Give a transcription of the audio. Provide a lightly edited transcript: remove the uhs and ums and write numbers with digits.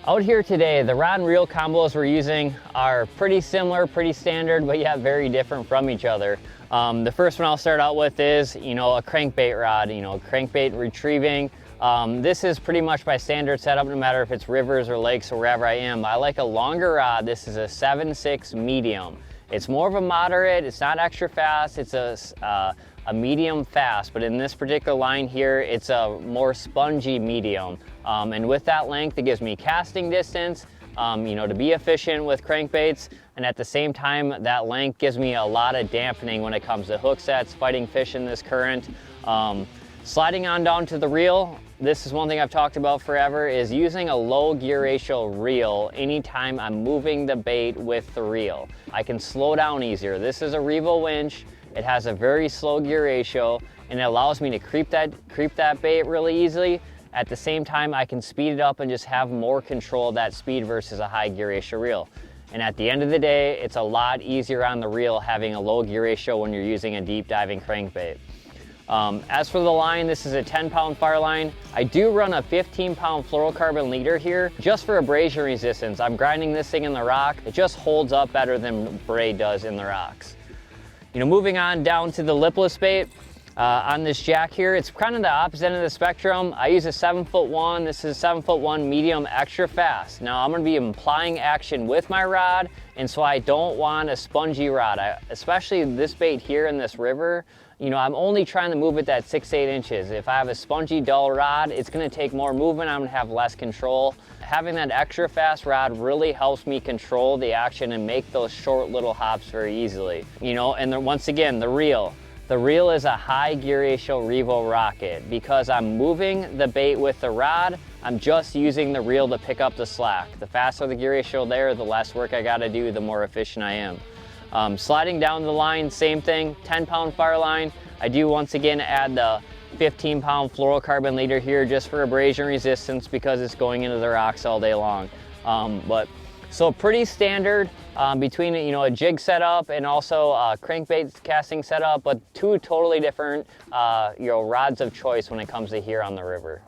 Out here today, the rod and reel combos we're using are pretty similar, pretty standard, but yet very different from each other. The first one I'll start out with is, a crankbait rod, crankbait retrieving. This is pretty much my standard setup, no matter if it's rivers or lakes or wherever I am. I like a longer rod. This is a 7/6 medium. It's more of a moderate, it's not extra fast, it's a medium fast, but in this particular line here, it's a more spongy medium. And with that length, it gives me casting distance, to be efficient with crankbaits, and at the same time, that length gives me a lot of dampening when it comes to hook sets, fighting fish in this current. Sliding on down to the reel, this is one thing I've talked about forever, is using a low gear ratio reel anytime I'm moving the bait with the reel. I can slow down easier. This is a Revo winch. It has a very slow gear ratio, and it allows me to creep that bait really easily. At the same time, I can speed it up and just have more control of that speed versus a high gear ratio reel. And at the end of the day, it's a lot easier on the reel having a low gear ratio when you're using a deep diving crankbait. As for the line, this is a 10-pound fire line. I do run a 15-pound fluorocarbon leader here just for abrasion resistance. I'm grinding this thing in the rock. It just holds up better than braid does in the rocks. Moving on down to the lipless bait. On this jack here, it's kind of the opposite end of the spectrum. I use a 7'1". This is a 7'1" medium extra fast. Now I'm going to be applying action with my rod, and so I don't want a spongy rod. Especially this bait here in this river, I'm only trying to move it that 6-8 inches. If I have a spongy dull rod, it's going to take more movement. I'm going to have less control. Having that extra fast rod really helps me control the action and make those short little hops very easily. And then once again, the reel. The reel is a high gear ratio Revo rocket. Because I'm moving the bait with the rod, I'm just using the reel to pick up the slack. The faster the gear ratio there, the less work I gotta do, the more efficient I am. Sliding down the line, same thing, 10-pound fire line. I do once again add the 15-pound fluorocarbon leader here just for abrasion resistance because it's going into the rocks all day long. So pretty standard between a jig setup and also a crankbait casting setup, but two totally different rods of choice when it comes to here on the river.